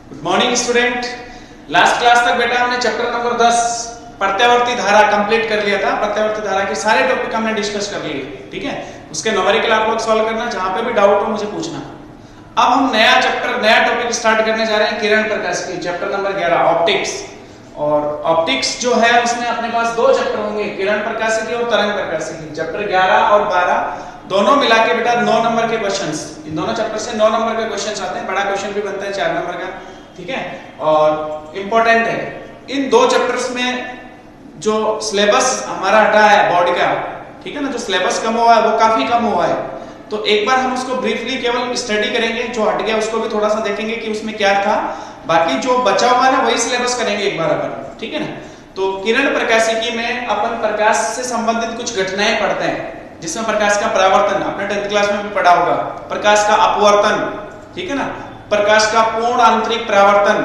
Good morning student. Last class तक बेटा हमने चैप्टर नंबर 10 प्रत्यावर्ती धारा कंप्लीट कर लिया था। प्रत्यावर्ती धारा के सारे टॉपिक हमने डिस्कस कर लिए, ठीक है। उसके न्यूमेरिकल आप लोग सॉल्व करना, जहां पे भी डाउट हो मुझे पूछना। अब हम नया चैप्टर, नया टॉपिक स्टार्ट करने जा रहे हैं किरण प्रकाश की, चैप्टर नंबर 11 ऑप्टिक्स। और ऑप्टिक्स जो है उसमें अपने पास दो चैप्टर होंगे, किरण प्रकाशिकी और तरंग प्रकाशिकी। चैप्टर 11 और 12 दोनों मिला के बेटा 9 नंबर के क्वेश्चंस, इन दोनों चैप्टर से 9 नंबर के क्वेश्चंस आते हैं। बड़ा क्वेश्चन भी बनता है 4 नंबर का, ठीक है। और इंपॉर्टेंट है, इन दो चैप्टर्स में जो सिलेबस हमारा हटा है बोर्ड का, ठीक है ना, जो सिलेबस कम हुआ है वो काफी कम हुआ है। तो एक बार हम उसको ब्रीफली केवल स्टडी करेंगे, जो हट गया उसको भी थोड़ा सा देखेंगे कि उसमें क्या था। बाकी जो बचा हुआ ना वही सिलेबस करेंगे एक बार अपन, ठीक है ना। तो किरण प्रकाशिकी में अपन प्रकाश से संबंधित कुछ घटनाएं पढ़ते हैं, जिसमें प्रकाश का परावर्तन आपने 10th क्लास में भी पढ़ा होगा, प्रकाश का अपवर्तन, ठीक है ना, प्रकाश का पूर्ण आंतरिक परावर्तन,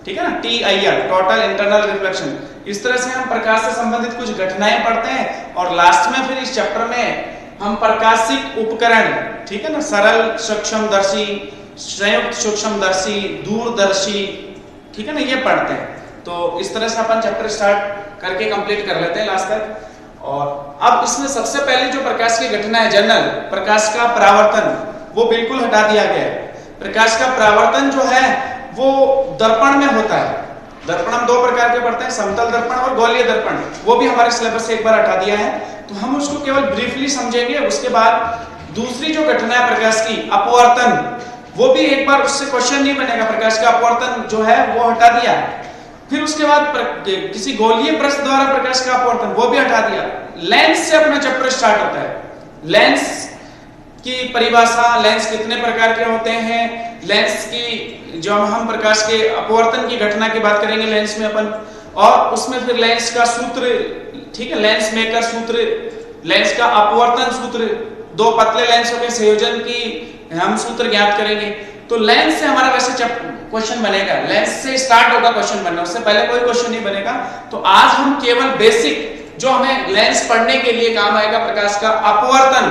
ठीक है ना, TIR टोटल इंटरनल रिफ्लेक्शन। इस तरह से हम प्रकाश से संबंधित कुछ घटनाएं पढ़ते हैं। और लास्ट में फिर इस चैप्टर में हम प्रकाशिक उपकरण, ठीक है ना, सरल सूक्ष्मदर्शी, संयुक्त सूक्ष्मदर्शी, दूरदर्शी, ठीक है ना, ये पढ़ते हैं। तो इस तरह से अपन चैप्टर स्टार्ट करके कंप्लीट कर लेते हैं लास्ट तक। और अब इसमें सबसे पहले जो प्रकाश की घटना है जनरल, प्रकाश का परावर्तन, वो बिल्कुल हटा दिया गया है। प्रकाश का परावर्तन जो है वो दर्पण में होता है। दर्पण हम दो प्रकार के पढ़ते हैं, समतल दर्पण और गोलीय दर्पण, वो भी हमारे सिलेबस से एक बार हटा दिया है। तो हम उसको केवल ब्रीफली समझेंगे। उसके बाद दूसरी जो घटना है प्रकाश की अपवर्तन, वो भी एक बार उससे क्वेश्चन नहीं बनेगा, प्रकाश का अपवर्तन जो है वो हटा दिया। फिर उसके बाद किसी गोलीय पृष्ठ द्वारा प्रकाश का अपवर्तन, वो भी हटा दिया। लेंस से अपना चैप्टर स्टार्ट होता है। लेंस की परिभाषा, लेंस कितने प्रकार के होते हैं, लेंस की जो हम प्रकाश के अपवर्तन की घटना की बात करेंगे लेंस में अपन, और उसमें फिर लेंस का सूत्र, ठीक है, लेंस मेकर सूत्र, लेंस का अपवर्तन सूत्र, दो पतले लेंसों के संयोजन की हम सूत्र ज्ञात करेंगे। तो लेंस से हमारा वैसे क्वेश्चन बनेगा, लेंस से स्टार्ट होगा क्वेश्चन बनना, उससे पहले कोई क्वेश्चन नहीं बनेगा। तो आज हम केवल बेसिक जो हमें लेंस पढ़ने के लिए काम आएगा, प्रकाश का अपवर्तन,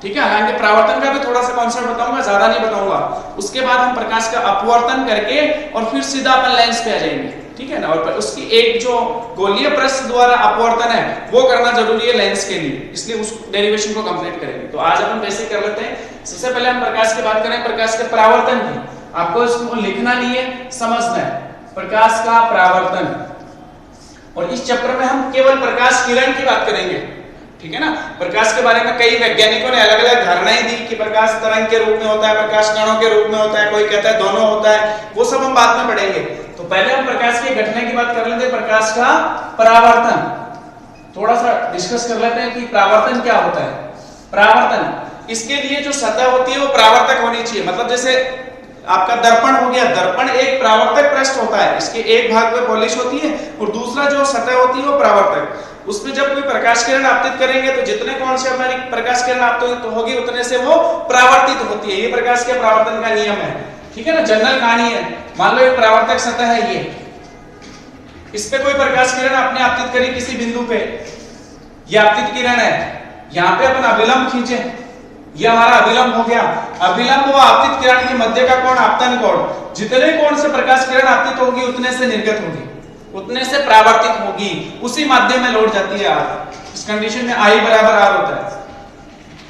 ठीक है। हालांकि परावर्तन का भी थोड़ा सा कॉन्सेप्ट बताऊंगा, ज्यादा नहीं बताऊंगा। उसके बाद हम प्रकाश का अपवर्तन करके और फिर सीधा अपन लेंस पे आ जाएंगे, ठीक है ना। और उसकी एक जो गोलीय पृष्ठ द्वारा अपवर्तन है वो करना जरूरी है लेंस के लिए, इसलिए उस डेरिवेशन को कंप्लीट करेंगे। तो आज अपन बेसिक कर लेते हैं। सबसे पहले हम प्रकाश की बात करें, प्रकाश के परावर्तन की। आपको इसको लिखना नहीं है, समझना है, प्रकाश का परावर्तन। और इस चैप्टर में हम केवल प्रकाश किरण की बात करेंगे, ठीक है ना। प्रकाश के बारे में कई वैज्ञानिकों ने अलग अलग धारणाएं दी कि प्रकाश तरंग के रूप में होता है, प्रकाश कणों के रूप में होता है, कोई कहता है दोनों होता है, वो सब हम बाद में पढ़ेंगे। तो पहले हम प्रकाश की घटना की बात कर लेते हैं, प्रकाश का परावर्तन। थोड़ा सा डिस्कस कर लेते हैं कि परावर्तन क्या होता है। परावर्तन, इसके लिए जो सतह होती है वो परावर्तक होनी चाहिए। मतलब जैसे आपका दर्पण हो गया, दर्पण एक परावर्तक पृष्ठ होता है, इसके एक भाग में पॉलिश होती है और दूसरा जो सतह होती है वो परावर्तक। उसमें जब कोई प्रकाश किरण आपतित करेंगे तो जितने कोण से हमारी प्रकाश किरण आपतित होगी उतने से वो परावर्तित होती है। ये प्रकाश के परावर्तन का नियम है, ठीक है ना, जनरल कहानी है। मान लो एक परावर्तक सतह है, ये इस पे कोई प्रकाश किरण आपने आपतित करी किसी बिंदु पे, ये आपतित किरण है। यहाँ पे अपन अभिलंब खींचे, ये हमारा अभिलंब हो गया। अभिलंब व आपतित किरण के मध्य का कोण आपतन कोण, जितने कोण से प्रकाश किरण आपतित होगी उतने से निर्गत होगी, उतने से परावर्तित होगी, उसी माध्यम में लौट जाती है R। इस कंडीशन में I बराबर R होता है,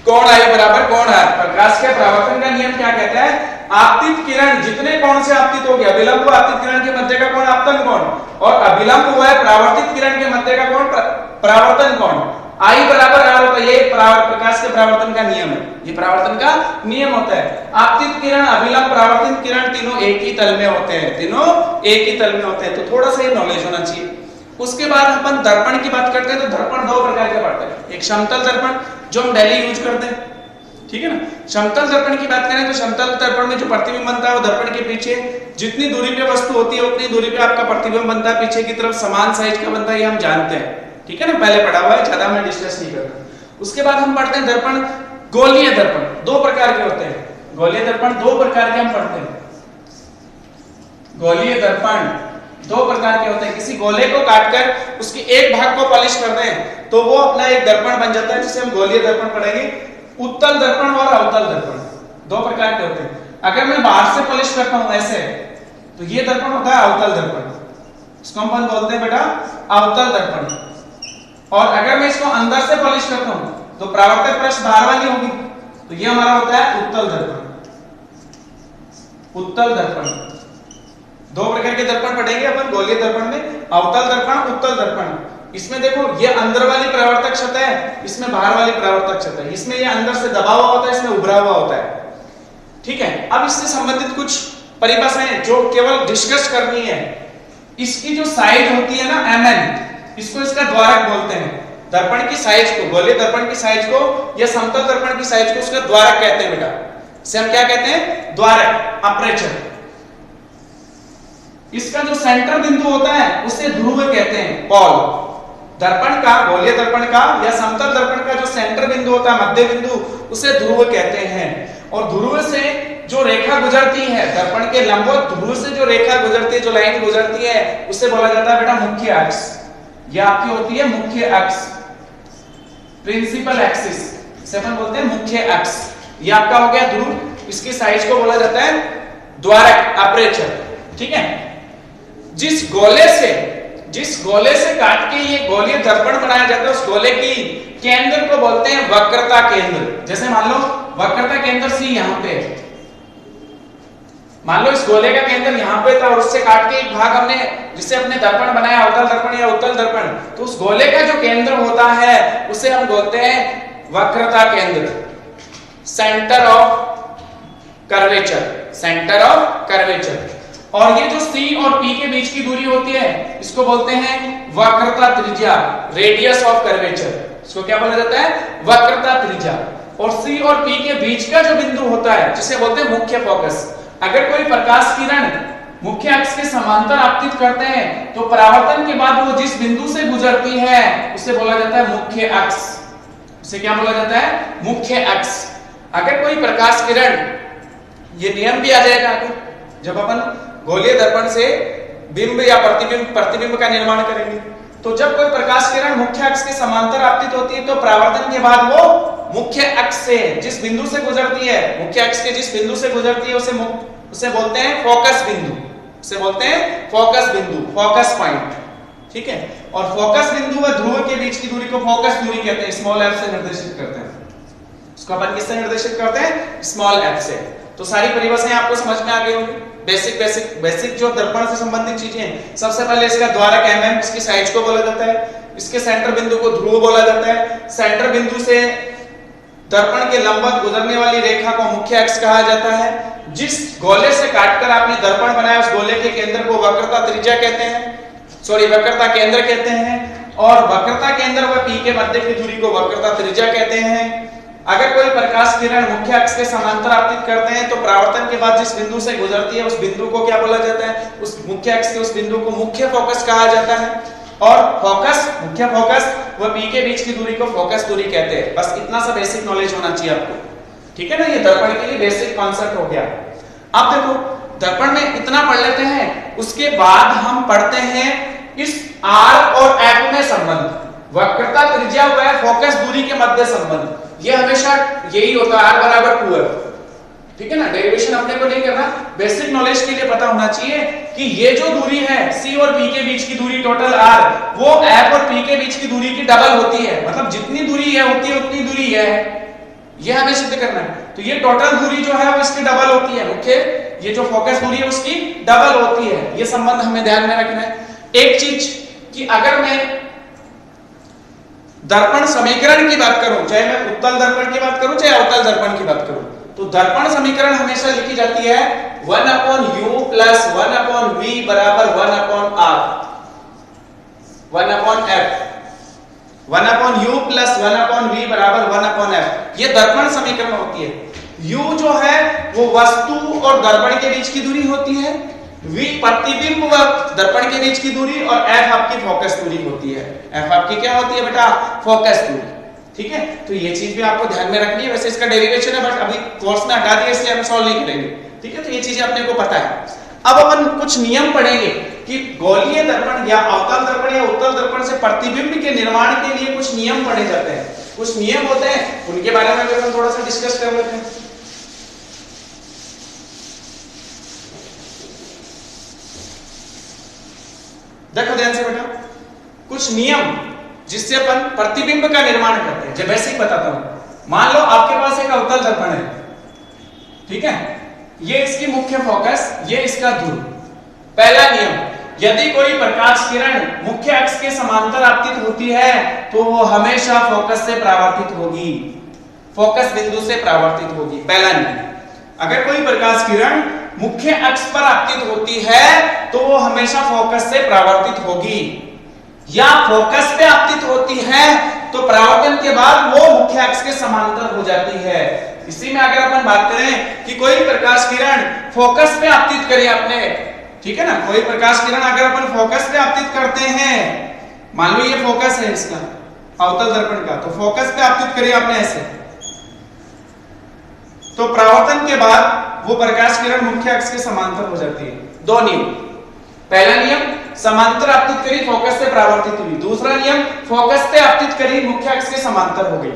कोण I बराबर कोण R। प्रकाश के परावर्तन का नियम क्या कहता है, आपतित किरण जितने कोण से आपतित होगी, अभिलंब व आपतित किरण के मध्य का कोण आपतन कोण, और अभिलंब हुआ है परावर्तित किरण के मध्य का कोण परावर्तन कोण, I बराबर R होता है। ये प्रकाश के परावर्तन का नियम है, ये परावर्तन का नियम होता है। आपतित किरण, अभिलंब, परावर्तित किरण तीनों एक ही तल में होते हैं, तीनों एक ही तल में होते हैं। तो थोड़ा सा ये नॉलेज होना चाहिए। उसके बाद अपन दर्पण की बात करते हैं। तो दर्पण दो प्रकार के पड़ते हैं, एक समतल दर्पण जो हम डेली यूज करते हैं, ठीक है ना। समतल दर्पण की बात करें तो समतल दर्पण में जो प्रतिबिंब बनता है वो दर्पण के पीछे जितनी दूरी पे वस्तु होती है उतनी दूरी पे आपका प्रतिबिंब बनता है, पीछे की तरफ समान साइज का बनता है, ये हम जानते हैं, ठीक है ना, पहले पढ़ा हुआ है, ज्यादा मैं डिस्कस नहीं कर रहा। उसके बाद हम पढ़ते हैं दर्पण गोलीय दर्पण, दो प्रकार के होते हैं। गोलीय दर्पण दो प्रकार के हम पढ़ते हैं, गोलीय दर्पण दो प्रकार के होते हैं। किसी गोले को काटकर उसके एक भाग को पॉलिश कर दें तो वो अपना एक दर्पण बन जाता है, जिसे हम गोलीय दर्पण पढ़ेंगे। उत्तल दर्पण और अवतल दर्पण दो प्रकार के होते हैं। अगर मैं बाहर से पॉलिश करता हूं ऐसे, तो तो ये दर्पण होता है अवतल दर्पण, इसको हम बोलते हैं बेटा अवतल दर्पण। और अगर मैं इसको अंदर से पॉलिश करता हूं तो परावर्तक पृष्ठ बाहर वाली होगी, तो ये हमारा होता है उत्तल दर्पण। उत्तल दर्पण, दो प्रकार के दर्पण पढ़ेंगे अपन गोलीय दर्पण में, अवतल दर्पण, उत्तल दर्पण। इसमें देखो ये अंदर वाली परावर्तक सतह है, इसमें बाहर वाली परावर्तक सतह है। इसमें ये अंदर से दबा हुआ होता है, इसमें उभरा हुआ होता है। ठीक है, अब इससे संबंधित कुछ परिभाषाएं जो केवल डिस्कस करनी है। इसकी जो साइज होती है ना mn, इसको इसका द्वारक बोलते हैं। दर्पण की साइज को, गोलीय दर्पण की साइज को या समतल दर्पण की साइज को उसका द्वारक कहते हैं बेटा। इसे हम क्या कहते हैं? द्वारक, अपर्चर। इसका जो सेंटर बिंदु होता है उसे ध्रुव कहते हैं, पॉल। दर्पण का, गोलीय दर्पण का या समतल दर्पण का जो सेंटर बिंदु होता है, मध्य बिंदु, उसे ध्रुव कहते हैं। और ध्रुव से जो रेखा गुजरती है, दर्पण के लंबवत ध्रुव से जो रेखा गुजरती है, जो लाइन गुजरती है, उसे बोला जाता है बेटा मुख्य अक्ष। यह आपकी होती है मुख्य अक्ष, प्रिंसिपल एक्सिस, इसे अपन बोलते हैं मुख्य अक्ष। यह आपका हो गया ध्रुव, इसकी साइज को बोला जाता है द्वारक, अपर्चर। ठीक है, जिस गोले से काट के ये गोलीय दर्पण बनाया जाता है, उस गोले की केंद्र को बोलते हैं वक्रता केंद्र। जैसे मान लो वक्रता केंद्र सी यहां पे, मान लो इस गोले का केंद्र यहां पे था और उससे काट के एक भाग हमने जिससे अपने दर्पण बनाया, अवतल दर्पण या उत्तल दर्पण, तो उस गोले का जो केंद्र होता है उसे हम बोलते हैं वक्रता केंद्र, centre of curvature, centre of curvature. और ये जो C और P के बीच की दूरी होती है इसको बोलते हैं वक्रता त्रिज्या, रेडियस ऑफ कर्वेचर। इसको क्या बोला जाता है? वक्रता त्रिज्या। और C और P के बीच का जो बिंदु होता है जिसे बोलते हैं मुख्य फोकस। अगर कोई प्रकाश किरण मुख्य अक्ष के समांतर आपतित करते हैं तो परावर्तन के बाद वो जिस बिंदु से गुजरती है उसे बोला जाता है मुख्य अक्ष। उसे क्या बोला जाता है? मुख्य अक्ष। अगर कोई प्रकाश किरण, ये नियम भी आ जाएगा आगे जब अपन गोलीय दर्पण से बिंब या प्रतिबिंब का निर्माण करेंगे, तो जब कोई प्रकाश किरण मुख्य अक्ष के समांतर आपतित होती है तो परावर्तन के बाद वो मुख्य अक्ष से जिस बिंदु से गुजरती है, मुख्य अक्ष के जिस बिंदु से गुजरती है उसे बोलते हैं फोकस बिंदु। उसे बोलते हैं फोकस बिंदु, फोकस पॉइंट। ठीक है, और फोकस बिंदु व ध्रुव के बीच की दूरी को फोकस दूरी कहते हैं, स्मॉल f से निर्देशित करते हैं। इसको अपन किससे निर्देशित करते हैं? स्मॉल f से। तो सारी परिभाषाएं आपको समझ में आ गई होंगी। बेसिक जो दर्पण से संबंधित चीजें हैं। सबसे पहले इसका द्वारक mm, इसकी साइज को बोला जाता है। इसके सेंटर बिंदु को ध्रुव बोला जाता है। सेंटर बिंदु से दर्पण के लंबवत गुजरने वाली रेखा को मुख्य अक्ष कहा जाता है। जिस गोले से काटकर आपने दर्पण बनाया उस गोले के केंद्र को वक्रता त्रिज्या कहते हैं, वक्रता केंद्र कहते हैं। और वक्रता केंद्र व P के मध्य की दूरी को वक्रता त्रिज्या कहते हैं। अगर कोई प्रकाश किरण मुख्य अक्ष के समांतर आपतित करते हैं तो परावर्तन के बाद जिस बिंदु से गुजरती है उस बिंदु को क्या बोला जाता है? उस मुख्य अक्ष के उस बिंदु को मुख्य फोकस कहा जाता है। और फोकस, मुख्य फोकस व P के बीच की दूरी को फोकस दूरी कहते हैं। बस इतना सा बेसिक नॉलेज होना चाहिए आपको। ठीक है ना, ये दर्पण के लिए बेसिक कॉन्सेप्ट हो गया। अब देखो दर्पण में इतना पढ़ लेते हैं, उसके बाद हम पढ़ते हैं इस R और F में संबंध, वक्रता त्रिज्या व फोकस दूरी के मध्य संबंध। ये हमेशा यही होता है, R बराबर 2F। ठीक है ना, डेरिवेशन अपने को नहीं करना, बेसिक नॉलेज के लिए पता होना चाहिए कि ये जो दूरी है C और P के बीच की दूरी टोटल R, वो F और P के बीच की दूरी की डबल होती है। मतलब जितनी दूरी ये होती है उतनी दूरी ये है, ये हमें सिद्ध करना है। तो ये टोटल दूरी जो है वो इसकी डबल होती है, मुख्य ये जो फोकस दूरी है उसकी डबल होती है। ये संबंध हमें ध्यान में रखना है। एक चीज कि अगर मैं दर्पण समीकरण की बात करूं, चाहे मैं उत्तल दर्पण की बात करूं चाहे अवतल दर्पण की बात करूं, तो दर्पण समीकरण हमेशा लिखी जाती है 1/u प्लस 1/v बराबर 1/r, 1/f, 1/u plus 1/v बराबर 1/f। ये दर्पण समीकरण होती है। u जो है वो वस्तु और दर्पण के बीच की दूरी होती है, v प्रतिबिंब व दर्पण के बीच की दूरी, और f आपकी फोकस दूरी होती है। f आपकी क्या होती है बेटा? फोकस दूरी। ठीक है, तो ये चीज भी आपको ध्यान में रखनी है। वैसे इसका डेरिवेशन है बट अभी कोर्स में हटा दिया इसलिए हम सॉल्व नहीं करेंगे। ठीक है, तो ये चीजें अपने को पता है। अब अपन कुछ नियम पढ़ेंगे कि गोलीय दर्पण या अवतल दर्पण या उत्तल दर्पण से प्रतिबिंब के निर्माण के लिए कुछ नियम पढ़े जाते हैं, कुछ नियम होते हैं, उनके बारे में भी हम थोड़ा सा डिस्कस कर लेते हैं। देखो ध्यान से बेटा, कुछ नियम जिससे अपन प्रतिबिंब का निर्माण करते हैं, जब बेसिक बताता हूं। मान लो आपके पास एक अवतल दर्पण है, ठीक है, ये इसकी मुख्य फोकस, ये इसका ध्रुव। पहला नियम, यदि कोई प्रकाश किरण मुख्य अक्ष के समांतर आपतित होती है तो वो हमेशा फोकस से परावर्तित होगी, फोकस बिंदु से परावर्तित होगी। पहला नियम, अगर कोई प्रकाश किरण मुख्य अक्ष पर आपतित होती है तो वो हमेशा फोकस से परावर्तित होगी, या फोकस पे आपतित होती है तो परावर्तन के बाद वो मुख्य अक्ष के समांतर हो जाती है। इसी में अगर अपन बात करें कि कोई प्रकाश किरण फोकस पे आपतित करें अपने, ठीक है ना, कोई प्रकाश किरण अगर अपन फोकस पे आपतित करते हैं, मान लो ये फोकस है इसका अवतल दर्पण का, तो फोकस पे आपतित करिए आपने ऐसे, तो परावर्तन के बाद वो प्रकाश किरण मुख्य अक्ष के समांतर हो जाती है। दो नियम, पहला नियम समांतर आपतित करी फोकस से परावर्तित हुई, दूसरा नियम फोकस पे आपतित करी मुख्य अक्ष के समांतर हो गई।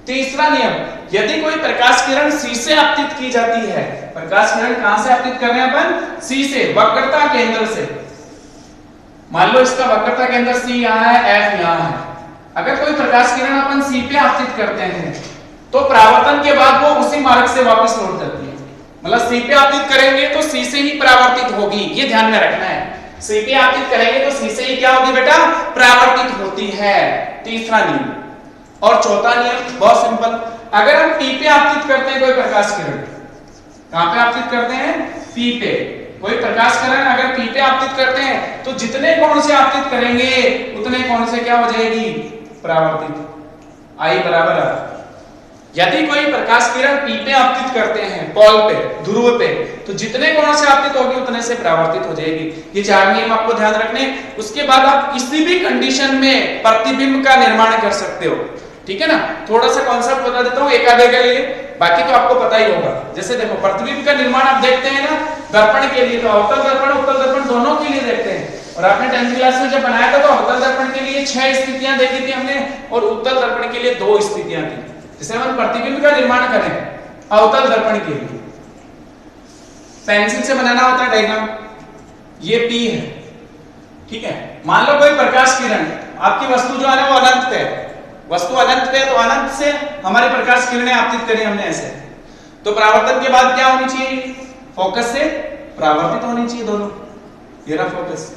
तीसरा नियम, यदि कोई प्रकाश किरण सी से आपतित की जाती है, प्रकाश किरण कहां से आपतित कर रहे हैं अपन, सी से, वक्रता केंद्र से, मान लो इसका वक्रता केंद्र सी यहां है, एफ यहां है, अगर कोई प्रकाश किरण अपन सी पे आपतित करते हैं तो परावर्तन के बाद वो उसी मार्ग से वापस लौट जाती है, मतलब सी पे आपतित करेंगे तो सी से ही परावर्तित होगी, ये ध्यान में रखना है। सी पे आपतित करेंगे तो सी से ही क्या होगी बेटा, परावर्तित होती है। तीसरा नियम। और चौथा नियम बहुत सिंपल, अगर हम पी पे आपतित करते हैं कोई प्रकाश किरण, कहां पे आपतित करते हैं, पी पे, कोई प्रकाश किरण अगर पी पे आपतित करते हैं तो जितने कोण से आपतित करेंगे उतने कोण से क्या हो जाएगी, परावर्तित। आई बराबर आर। यदि कोई प्रकाश किरण पी पे आपतित करते हैं, पोल पे, ध्रुव पे, तो जितने कोण से आपतित होगी उतने से परावर्तित हो जाएगी। ये चार नियम आपको ध्यान रखने। उसके बाद आप किसी भी कंडीशन में प्रतिबिंब का निर्माण कर सकते हो, ठीक है ना। थोड़ा सा कॉन्सेप्ट बता देता हूँ एक आधे के लिए, बाकी तो आपको पता ही होगा। जैसे देखो, प्रतिबिंब का निर्माण आप देखते हैं ना दर्पण के लिए, तो अवतल दर्पण उत्तल दर्पण दोनों के लिए देखते हैं। और आपने 10th क्लास में जब बनाया था तो अवतल दर्पण के लिए 6 स्थितियां देखी थी हमने, और उत्तल दर्पण के लिए 2 स्थितियां थी। जैसे हम प्रतिबिंब का निर्माण करें अवतल दर्पण के लिए, पेंसिल से बनाना होता है डायग्राम, ये P है, ठीक है। मान लो कोई प्रकाश किरण, आपकी वस्तु जो है ना वो अनंत पे है, वस्तु अनंत पे, तो अनंत से हमारी प्रकाश किरणें आपतित करी हमने ऐसे, तो परावर्तन के बाद क्या होनी चाहिए, फोकस से परावर्तित होनी चाहिए दोनों। ये रहा फोकस।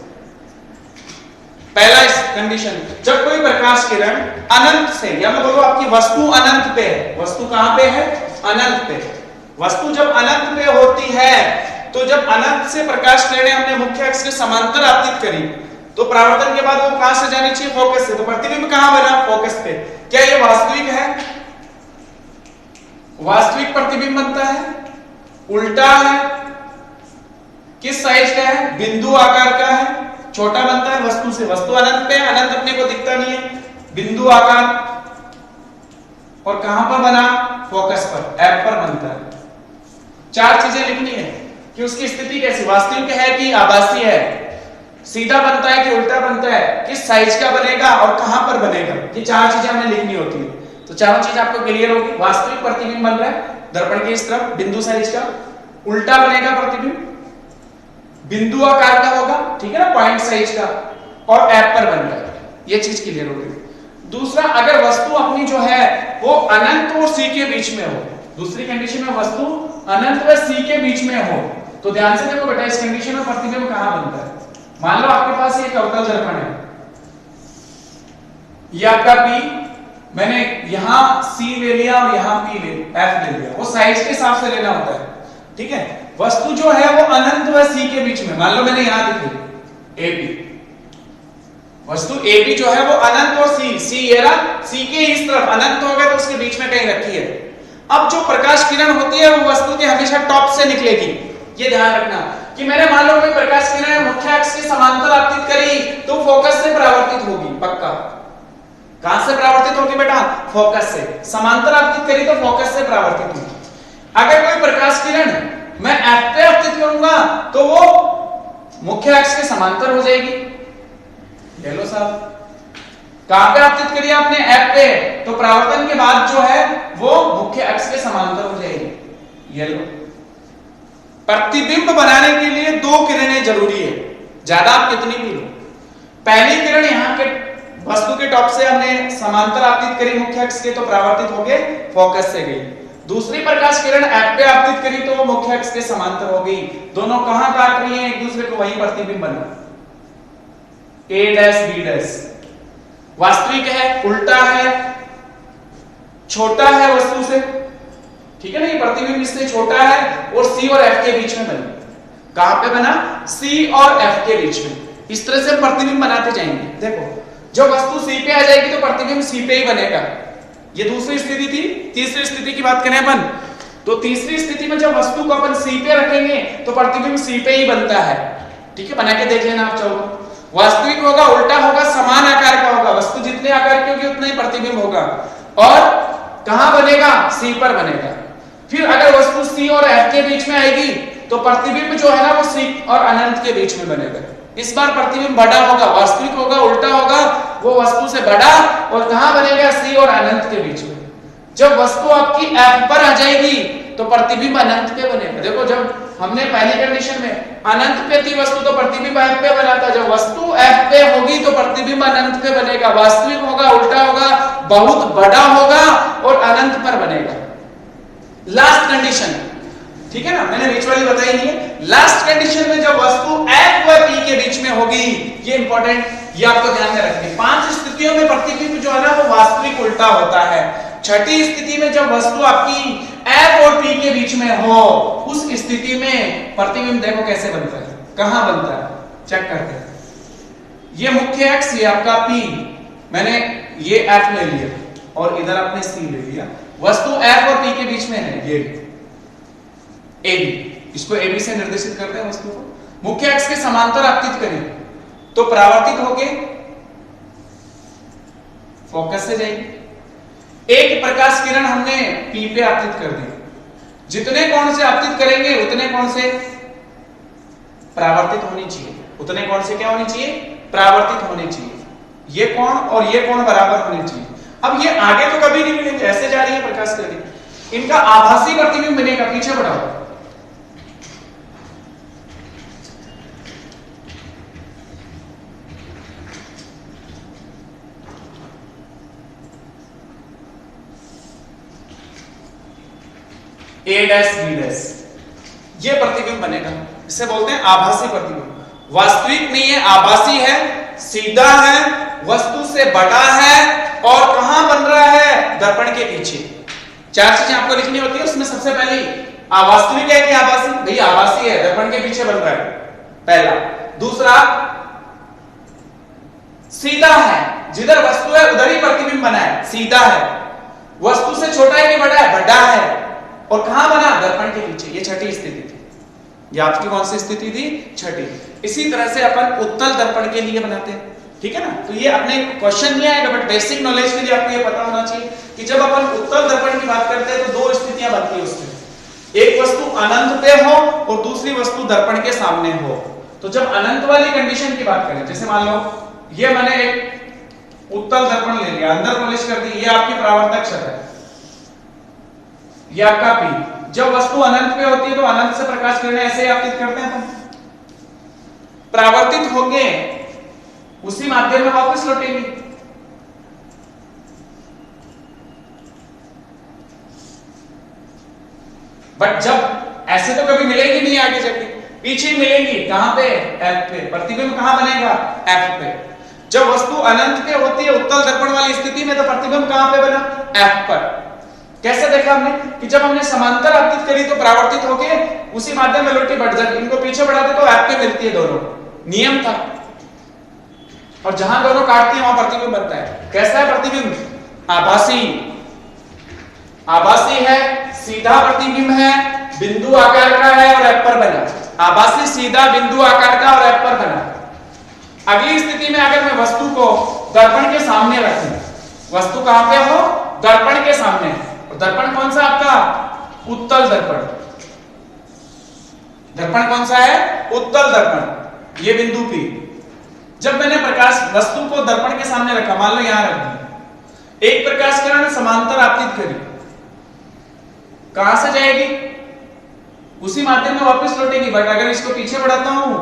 पहला कंडीशन, जब कोई प्रकाश किरण अनंत से, या मैं बोलूं आपकी वस्तु अनंत पे है, वस्तु कहां पे है, अनंत पे, वस्तु जब अनंत पे होती है तो जब अनंत से प्रकाश किरणें हमने मुख्य अक्ष के समांतर आपतित करी तो परावर्तन के बाद वो कहां से जानी चाहिए, फोकस से। तो प्रतिबिंब कहां बना, फोकस पे। क्या ये वास्तविक है, वास्तविक प्रतिबिंब बनता है, उल्टा है, किस साइज का है, बिंदु आकार का है, छोटा बनता है वस्तु से, वस्तु अनंत पे, अनंत अपने को दिखता नहीं है, बिंदु आकार, और कहां पर बना, फोकस पर, एफ पर बनता है। 4 चीजें लिखनी है कि उसकी स्थिति कैसी, वास्तविक है कि आभासी है, सीधा बनता है कि उल्टा बनता है, किस साइज का बनेगा और कहां पर बनेगा, ये 4 चीजें हमें लिखनी होती है। तो चारों चीज आपको क्लियर होगी। वास्तविक प्रतिबिंब बन रहा है दर्पण के इस तरफ बिंदु साइज का, उल्टा बनेगा प्रतिबिंब, बिंदु आकार का होगा, ठीक है ना, पॉइंट साइज का, और एप पर बन रहा है, ये चीज क्लियर होगी। दूसरा, अगर वस्तु अपनी जो है वो अनंत और सी के बीच में हो, दूसरी कंडीशन में वस्तु अनंत व सी के बीच में हो, तो ध्यान से देखो बेटा इस कंडीशन में प्रतिबिंब कहां बनता है। मान लो आपके पास एक अवतल दर्पण है, ये आपका P, मैंने यहां C ले लिया और यहां P ले, F ले लिया, वो साइज के हिसाब से लेना होता है, ठीक है। वस्तु जो है वो अनंत व C के बीच में, मान लो मैंने यहां लिखी AB, वस्तु AB जो है वो अनंत और C ये रहा, C के इस तरफ अनंत हो गया तो उसके बीच में कहीं रखी है। अब जो प्रकाश किरण होती है वो वस्तु के हमेशा टॉप से निकलेगी, ये ध्यान रखना कि मैंने मान लो कोई प्रकाश किरण मुख्य अक्ष के समांतर आपतित करी तो फोकस से परावर्तित होगी, पक्का। कहां से परावर्तित होगी बेटा, फोकस से। समांतर आपतित करी तो फोकस से परावर्तित होगी। अगर कोई प्रकाश किरण मैं एफ पे आपतित करूंगा तो वो मुख्य अक्ष के समांतर हो जाएगी। ले लो साहब, कहां पे आपतित करिए आपने, एफ पे, तो परावर्तन के बाद जो है वो मुख्य अक्ष के समांतर हो जाएगी। ये लो, प्रतिबिंब बनाने के लिए 2 किरणें जरूरी है, ज्यादा आप कितनी भी लो। पहली किरण यहाँ के वस्तु के टॉप से हमने समांतर आपतित करी मुख्य अक्ष के, तो परावर्तित होके फोकस से गई। दूसरी प्रकाश किरण एफ पे आपतित करी तो वो मुख्य अक्ष के समांतर हो गई। दोनों कहां काट रही हैं एक दूसरे को, वहीं प्रतिबिंब बना ए डैश बी डैश। वास्तविक है, उल्टा है, छोटा है वस्तु से, ठीक है ना, ये प्रतिबिंब इससे छोटा है और सी और एफ के बीच में बना। कहां पे बना? सी और एफ के बीच में। इस तरह से प्रतिबिंब बनाते जाएंगे। देखो जब वस्तु सी पे आ जाएगी तो प्रतिबिंब सी पे ही बनेगा। ये दूसरी स्थिति थी। तीसरी स्थिति की बात करें अपन, तो तीसरी स्थिति में जब वस्तु को अपन सी पे रखेंगे तो प्रतिबिंब सी पे ही बनता है। ठीक है, बना के देख लेना आप चाहो। वास्तविक होगा, उल्टा होगा, समान आकार का होगा। वस्तु जितने आकार की होगी उतना ही प्रतिबिंब होगा। और कहां बनेगा? सी पर बनेगा। फिर अगर वस्तु सी और एफ के बीच में आएगी तो प्रतिबिंब जो है ना वो सी और अनंत के बीच में बनेगा। इस बार प्रतिबिंब बड़ा होगा, वास्तविक होगा, उल्टा होगा, वो वस्तु से बड़ा, और कहां बनेगा? सी और अनंत के बीच में। जब वस्तु आपकी एफ पर आ जाएगी तो प्रतिबिंब अनंत पे बनेगा। देखो जब हमने पहली कंडीशन में अनंत पे थी वस्तु तो प्रतिबिंब एफ पे बना था। जब वस्तु एफ पे होगी तो प्रतिबिंब अनंत पे बनेगा। वास्तविक होगा, उल्टा होगा, बहुत बड़ा होगा और अनंत पर बनेगा। लास्ट कंडीशन, ठीक है ना, मैंने बीच वाली बताई नहीं है। लास्ट कंडीशन में जब वस्तु एफ व पी के बीच में होगी, ये इंपॉर्टेंट, ये आपको ध्यान में रखनी। 5 स्थितियों में प्रतिबिंब जो है ना वो वास्तविक उल्टा होता है। छठी स्थिति में जब वस्तु आपकी एफ और पी के बीच में हो, उस स्थिति में प्रतिबिंब देखो कैसे बनता है, कहां बनता है, चेक करते हैं। ये मुख्य अक्ष, ये आपका पी, मैंने ये एफ ले लिया और इधर आपने सी ले लिया। वस्तु एफ और पी के बीच में है, ये ए बी, इसको ए बी से निर्देशित करते हैं वस्तु को। मुख्य अक्ष के समांतर आपतित करें तो परावर्तित होके फोकस से जाएगी। एक प्रकाश किरण हमने पी पे आपतित कर दी। जितने कोण से आपतित करेंगे उतने कोण से परावर्तित होनी चाहिए। उतने कोण से क्या होनी चाहिए? परावर्तित होनी चाहिए। ये कोण और ये कोण बराबर होने चाहिए। अब ये आगे तो कभी नहीं मिलेंगे, ऐसे जा रही है प्रकाश किरण, इनका आभासी प्रतिबिंब बनेगा। पीछे बढ़ाओ, ए डैश बी डैश, ये प्रतिबिंब बनेगा। इसे बोलते हैं आभासी प्रतिबिंब। वास्तविक नहीं है, आभासी है, सीधा है, वस्तु से बड़ा है और कहां बन रहा है? दर्पण के पीछे। 4 चीजें आपको लिखनी होती है उसमें। सबसे पहली वास्तविक है कि आभासी? भाई आभासी है, दर्पण के पीछे बन रहा है, पहला। दूसरा सीधा है, जिधर वस्तु है उधर ही प्रतिबिंब बना है, सीधा है। वस्तु से छोटा है कि बड़ा है? बड़ा है। और कहां बना? दर्पण के पीछे। ये छठी स्थिति थी। ये आपकी कौन सी स्थिति थी? छठी। इसी तरह से अपन उत्तल दर्पण के लिए बनाते हैं, ठीक है ना। तो ये अपने क्वेश्चन नहीं आएगा, बट बेसिक नॉलेज के लिए आपको ये पता होना चाहिए कि जब अपन उत्तल दर्पण की बात करते हैं तो 2 स्थितियां बनती है उसमें। एक वस्तु अनंत पे हो और दूसरी वस्तु दर्पण के सामने हो। तो जब अनंत वाली कंडीशन की बात करें, जैसे मान लो ये मैंने एक उत्तल दर्पण ले लिया, अंदर पॉलिश कर दी, ये आपकी परावर्तक सतह है, ये आपका पी। जब वस्तु अनंत पे होती है तो अनंत से प्रकाश किरणें ऐसे आपतित करते हैं, परावर्तित होंगे, उसी माध्यम में वापस लौटेंगी। बट जब ऐसे तो कभी मिलेगी नहीं आगे जाके, पीछे मिलेंगी। कहां पे? एफ पे। प्रतिबिंब कहां बनेगा? एफ पे। जब वस्तु अनंत पे होती है उत्तल दर्पण वाली स्थिति में तो प्रतिबिंब कहां पे बना? एफ पर। कैसे देखा हमने कि जब हमने समांतर आपतित करी तो परावर्तित होके उसी माध्यम में लौटी, बढ़ जाती। इनको पीछे बढ़ाते तो एफ पे मिलती है, दोनों नियम था। और जहां दोनों काटती है वहां प्रतिबिंब बनता है। कैसा है प्रतिबिंब? आभासी। आभासी है, सीधा प्रतिबिंब है, बिंदु आकार का है और एफ पर बना। आभासी, सीधा, बिंदु आकार का और एफ पर बना। अगली स्थिति में अगर मैं वस्तु को दर्पण के सामने रखूं, वस्तु कहां पे हो? दर्पण के सामने। और दर्पण कौन सा आपका? उत्तल दर्पण। दर्पण कौन सा है? उत्तल दर्पण। ये बिंदु पी। जब मैंने प्रकाश वस्तु को दर्पण के सामने रखा, मान लो यहां रख दी, एक प्रकाश किरण समांतर आपतित करी, कहां से जाएगी? उसी माध्यम में वापस लौटेगी। बट अगर इसको पीछे बढ़ाता हूं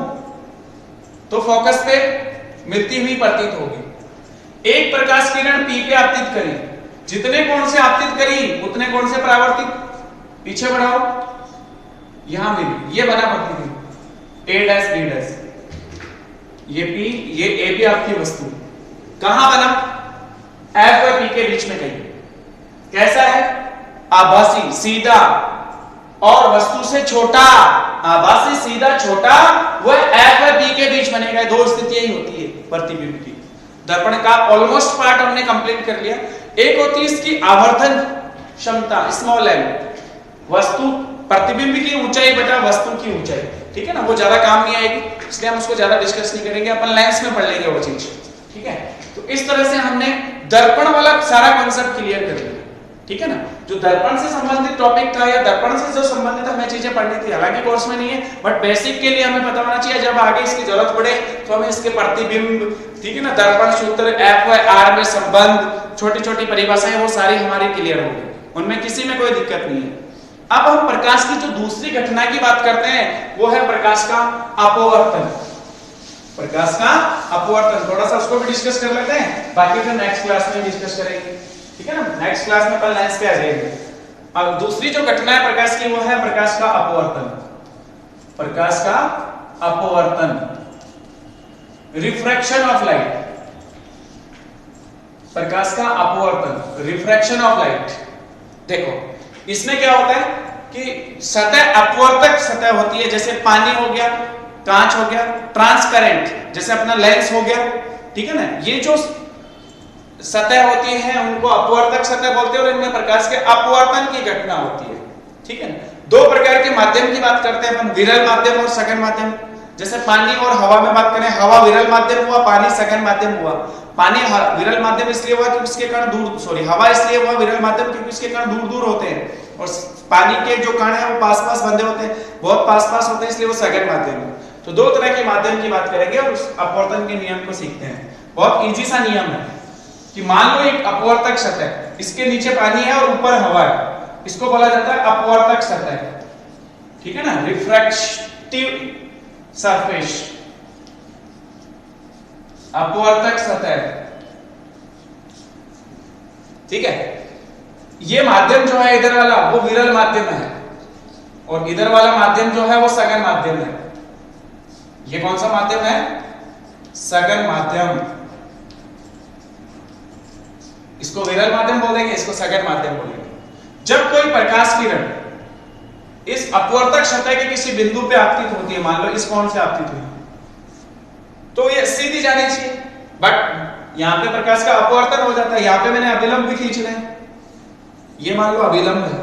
तो फोकस पे मिलती हुई प्रतीत होगी। एक प्रकाश किरण P पे आपतित करी, जितने कोण से आपतित करी उतने कोण से परावर्तित, पीछे बढ़ाओ, यहां मिली, ये बना प्रतिबिंब A डैश B डैश, ये P, ये A भी आपकी वस्तु कहां बना, F और P के बीच में कहीं। कैसा है, आभासी सीधा और वस्तु से छोटा, आभासी सीधा छोटा, वह F और P के बीच बनेगा। दो स्थितियां ही होती है प्रतिबिंब की। दर्पण का ऑलमोस्ट पार्ट हमने कंप्लीट कर लिया। एक होती है इसकी आवर्धन क्षमता, स्मॉल m, वस्तु प्रतिबिंब की ऊंचाई बटा वस्तु की ऊंचाई, ठीक है ना, वो ज्यादा काम नहीं आएगी, इसलिए हम उसको ज्यादा डिस्कस नहीं करेंगे, अपन लेंस में पढ़ लेंगे वो चीज, ठीक है। तो इस तरह से हमने दर्पण वाला सारा कॉन्सेप्ट क्लियर कर लिया, ठीक है ना। जो दर्पण से संबंधित टॉपिक था या दर्पण से जो संबंधित हमें चीजें पढ़नी थी, हालांकि कोर्स में नहीं है, बट बेसिक के लिए हमें पता होना चाहिए, जब आगे इसकी जरूरत पड़े तो हमें इसके प्रतिबिंब, ठीक है ना, दर्पण सूत्र, F और R में संबंध, छोटी छोटी परिभाषाएं, वो सारी हमारी क्लियर होगी, उनमें किसी में कोई दिक्कत नहीं है। अब हम प्रकाश की जो दूसरी घटना की बात करते हैं वो है प्रकाश का अपवर्तन। प्रकाश का अपवर्तन, थोड़ा सा उसको भी डिस्कस कर लेते हैं, बाकी फिर नेक्स्ट क्लास में डिस्कस करेंगे, ठीक है ना। नेक्स्ट क्लास में अपन लेंस पे आ जाएंगे। अब दूसरी जो घटना है प्रकाश की वो है प्रकाश का अपवर्तन। प्रकाश का अपवर्तन, रिफ्रैक्शन ऑफ लाइट। प्रकाश का अपवर्तन, रिफ्रैक्शन ऑफ लाइट। देखो इसमें क्या होता है कि सतह अपवर्तक सतह होती है, जैसे पानी हो गया, कांच हो गया, ट्रांसपेरेंट जैसे अपना लेंस हो गया, ठीक है ना। ये जो सतह होती है उनको अपवर्तक सतह बोलते हैं और इनमें प्रकाश के अपवर्तन की घटना होती है, ठीक है ना। दो प्रकार के माध्यम की बात करते हैं अपन, विरल माध्यम और सघन माध्यम। जैसे पानी और हवा में बात करें, हवा विरल माध्यम हुआ, पानी सघन माध्यम हुआ। पानी विरल माध्यम इसलिए हुआ क्योंकि इसके कण दूर, सॉरी हवा इसलिए हुआ विरल माध्यम क्योंकि इसके कण दूर दूर होते हैं, और पानी के जो कण है वो पास पास बंधे होते हैं, बहुत पास पास होते हैं, इसलिए वो सघन माध्यम है। तो दो तरह के माध्यम की बात करेंगे और उस अपवर्तन के नियम को सीखते हैं। बहुत इजी सा नियम है कि मान लो एक अपवर्तक सतह, इसके नीचे पानी है और ऊपर हवा है, इसको बोला जाता है अपवर्तक सतह, ठीक है ना, रिफ्रैक्टिव सरफेस, अपवर्तक सतह, ठीक है। ये माध्यम जो है इधर वाला वो विरल माध्यम है और इधर वाला माध्यम जो है वो सघन माध्यम है। ये कौन सा माध्यम है, सघन माध्यम। इसको विरल माध्यम बोलेंगे, इसको सघन माध्यम बोलेंगे। जब कोई प्रकाश किरण इस अपवर्तक सतह के किसी बिंदु पे आपतित होती है, मान लो इस कोण से आपतित हुई, तो ये सीधी जानी चाहिए, बट यहां पे प्रकाश का अपवर्तन हो जाता है, यहां पे मैंने अभिलंब भी खींच रहे हैं, ये मान लो अभिलंब है,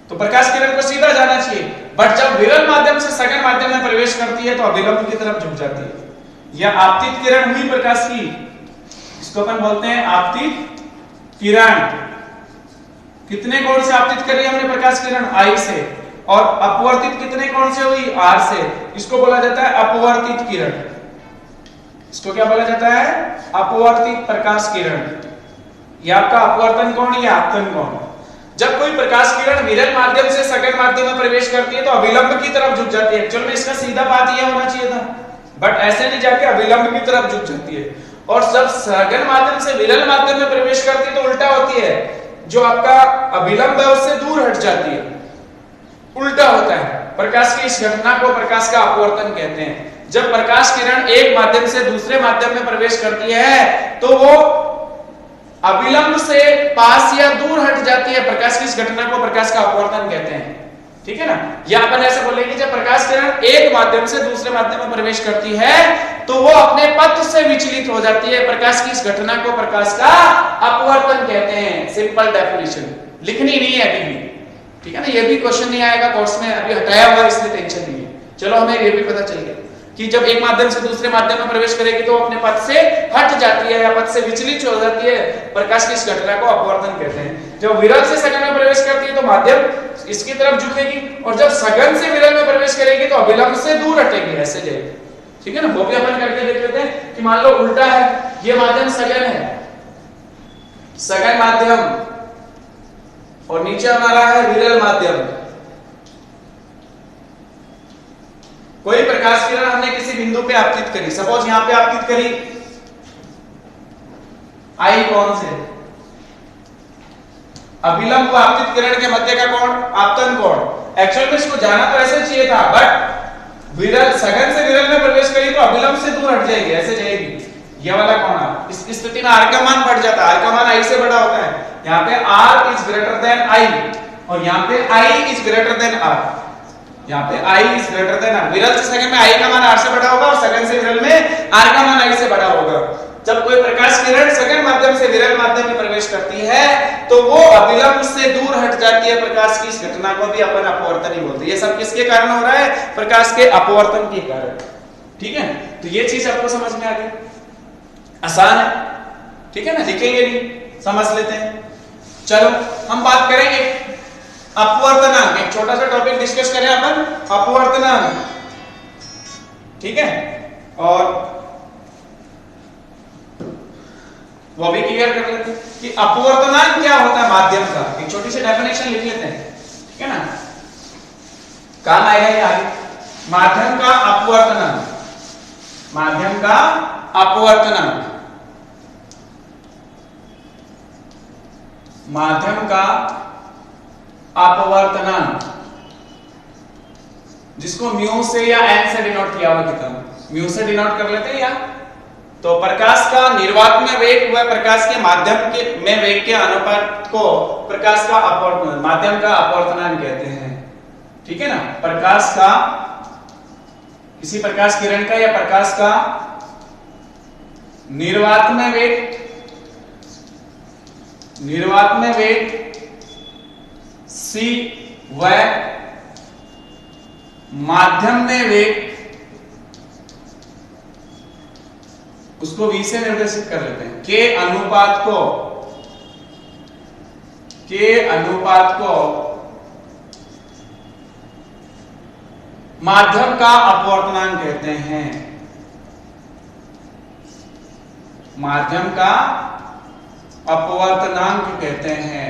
तो प्रकाश किरण को सीधा जाना चाहिए, बट जब विरल माध्यम से सघन माध्यम में प्रवेश करती है तो अभिलंब की तरफ झुक जाती है। यह आपतित किरण हुई प्रकाश की, इसको अपन बोलते हैं आपतित किरण। कितने कोण से आपतित कर रही है हमने प्रकाश किरण, I से, और अपवर्तित कितने कोण से हुई, R से, इसको बोला जाता है अपवर्तित किरण। इसको क्या बोला जाता है, अपवर्तित प्रकाश किरण। यह आपका अपवर्तन कोण, यह आपतन कोण। जब कोई प्रकाश किरण विरल माध्यम से सघन माध्यम में प्रवेश करती है तो अभिलंब की तरफ झुक जाती है। एक्चुअल में इसका सीधा बात यह होना चाहिए था, बट ऐसे नहीं जाके अभिलंब की तरफ झुक जाती है। और जब सघन माध्यम से विरल माध्यम में प्रवेश करती है तो उल्टा होती है, जो आपका अभिलंब है उससे दूर हट जाती है, उल्टा होता है। प्रकाश की इस घटना को प्रकाश का अपवर्तन कहते हैं। जब प्रकाश किरण एक माध्यम से दूसरे माध्यम में प्रवेश करती है तो वो अभिलंब से पास या दूर हट जाती है, प्रकाश की इस घटना को प्रकाश का अपवर्तन कहते हैं, ठीक है ना। या अपन ऐसे बोलेंगे जब प्रकाश किरण एक माध्यम से दूसरे माध्यम में प्रवेश करती है तो वो अपने पथ से विचलित हो जाती है, प्रकाश की इस घटना को प्रकाश का अपवर्तन कहते हैं। सिंपल डेफिनेशन लिखनी नहीं है अभी भी, ठीक है ना, ये भी क्वेश्चन नहीं आएगा कोर्स में, अभी हटाया हुआ इसलिए टेंशन नहीं है। चलो हमें ये भी पता चल गया कि जब एक माध्यम से दूसरे माध्यम में प्रवेश करेगी तो अपने पथ से हट जाती है या पथ से विचलित हो जाती है, प्रकाश की इस घटना को अपवर्तन कहते हैं। जब विरल से सघन में प्रवेश करती है तो माध्यम इसकी तरफ झुकेगी, और जब सघन से विरल में प्रवेश करेगी तो अभिलंब से दूर हटेगी, ऐसे जाएगी, ठीक है ना। वो भी अपन करके देख लेते हैं कि मान लो उल्टा है, ये माध्यम सघन है, सघन माध्यम, और नीचे हमारा है विरल माध्यम। कोई प्रकाश किरण हमने किसी बिंदु पे आपतित करी, सपोज यहां पे आपतित करी, आई कौन से अभिलंब व आपतित किरण के मध्य का कोण आपतन कोण। एक्चुअल में इसको जाना तो ऐसे चाहिए था, बट विरल सघन से विरल में प्रवेश करी तो अभिलंब से दूर हट जाएगी, ऐसे जाएगी, ये वाला कोण। इस स्थिति में r का मान बढ़ जाता है, r का मान i से बड़ा होता है। यहाँ पे r is greater than i और यहाँ पे i is greater than r, यहाँ पे i is greater than r। विरल से सघन में i का मान r से बड़ा होगा और सघन से विरल में r का मान i से बड़ा होगा। जब कोई प्रकाश किरण सघन माध्यम से विरल माध्यम में प्रवेश करती है तो वो अभिलंब से दूर हट जाती है प्रकाश की। इस घटना को भी अपन अपवर्तन ही बोलते हैं। ये सब किसके कारण हो रहा है? प्रकाश के अपवर्तन के कारण। ठीक है, तो ये चीज आपको समझ में आ गई, आसान है, ठीक है ना, लिखेंगे नहीं, समझ लेते हैं। चलो हम बात करेंगे अपवर्तनांक, एक छोटा सा टॉपिक डिस्कस करें अपन, अपवर्तनांक, ठीक है, और वो भी क्लियर कर लेते हैं कि अपवर्तनांक क्या होता है माध्यम का। एक छोटी सी डेफिनेशन लिख लेते हैं, ठीक है ना, काम आएगा ये आगे। माध्यम का अपवर्तनांक, माध्यम का अपवर्तनांक, माध्यम का अपवर्तनांक, जिसको म्यू से या एन से डिनोट किया हुआ कितना, म्यू से डिनोट कर लेते हैं या। तो प्रकाश का निर्वात में वेग व प्रकाश के माध्यम के में वेग के अनुपात को प्रकाश का अपवर्तन, माध्यम का अपवर्तनांक कहते हैं, ठीक है ना। प्रकाश का, किसी प्रकाश किरण का या प्रकाश का निर्वात में वेग, निर्वात में वेग c व माध्यम में वेग, उसको v से निर्देशित कर लेते हैं, के अनुपात को, के अनुपात को माध्यम का अपवर्तनांक कहते हैं, माध्यम का अपवर्तनांक कहते हैं।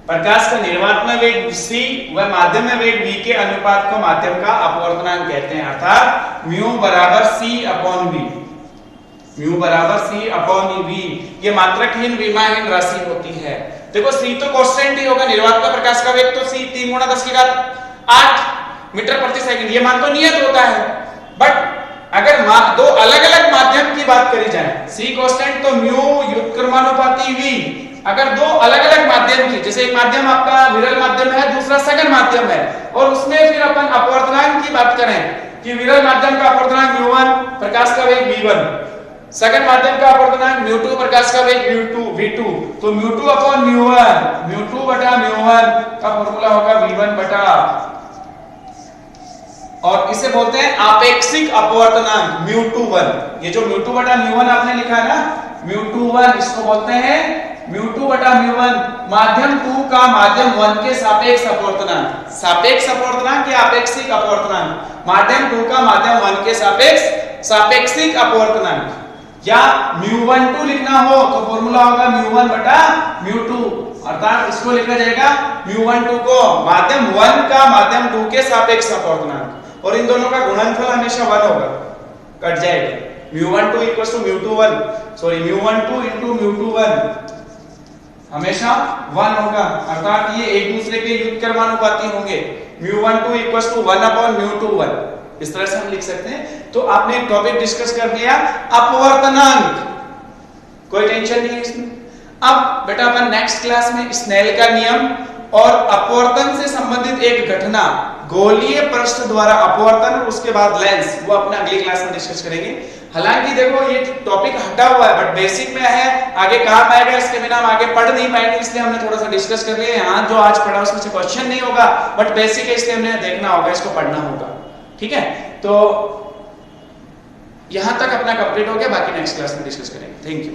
प्रकाश का निर्वात में वेग c व माध्यम में वेग v के अनुपात को माध्यम का अपवर्तनांक कहते हैं, अर्थात म्यू बराबर c अपॉन v, म्यू बराबर c अपॉन v। ये मात्रकहीन विमाहीन राशि होती है। देखो c तो कांस्टेंट ही होगा, निर्वात का प्रकाश का वेग तो c 3 × 10⁸ मीटर प्रति सेकंड, ये मान तो नियत होता है। बट अगर दो अलग अलग माध्यम की बात करी जाए, c कांस्टेंट तो म्यू व्युत्क्रमानुपाती v, अगर दो अलग अलग माध्यम की, जैसे एक माध्यम आपका विरल माध्यम है, दूसरा सघन माध्यम है, और उसमें फिर अपन अपवर्तनांक की बात करें कि विरल माध्यम का अपवर्तनांक μ1, प्रकाश का वेग v1, सघन माध्यम का अपवर्तनांक μ2, प्रकाश का वेग v2, तो μ2 अपॉन μ1, μ2 बटा μ1 का फॉर्मूला होगा v1 बटा, और इसे बोलते हैं आपेक्षिक अपवर्तनांक μ21। ये जो μ2 बटा μ1 आपने लिखा है ना, μ21, इसको बोलते हैं μ2 बटा μ1, माध्यम 2 का माध्यम 1 के सापेक्ष अपवर्तनांक, सापेक्ष अपवर्तनांक या आपेक्षिक अपवर्तनांक, माध्यम 2 का माध्यम 1 के सापेक्ष सापेक्षिक अपवर्तनांक। या μ12 लिखना हो तो फॉर्मूला होगा μ1 बटा μ2, अर्थात इसको लिखा जाएगा μ12 को माध्यम 1 का माध्यम 2 के सापेक्ष अपवर्तनांक, और इन दोनों का गुणनफल हमेशा 1 होगा, कट जाएगा। μ12 = μ21, सॉरी μ12 * μ21 हमेशा 1 होगा, अर्थात ये एक दूसरे के व्युत्क्रमानुपाती होंगे। μ12 = 1/μ21, इस तरह से हम लिख सकते हैं। तो आपने एक टॉपिक डिस्कस कर लिया, अपवर्तनांक, कोई टेंशन नहीं है इसमें। अब बेटा अपन नेक्स्ट क्लास में स्नेल का नियम और अपवर्तन से संबंधित एक घटना, गोलीय पृष्ठ द्वारा अपवर्तन, उसके बाद लेंस, वो अपने अगली क्लास में डिस्कस करेंगे। हालांकि देखो ये टॉपिक हटा हुआ है बट बेसिक में है, आगे काम आएगा, इसके बिना हम आगे पढ़ नहीं पाएंगे, इसलिए हमने थोड़ा सा डिस्कस कर लिया। यहाँ जो आज पढ़ा उसमें से क्वेश्चन नहीं होगा बट बेसिक है, इसलिए हमने देखना होगा, इसको पढ़ना होगा, ठीक है। तो यहां तक अपना कंप्लीट हो गया, बाकी नेक्स्ट क्लास में डिस्कस करेंगे। Thank you.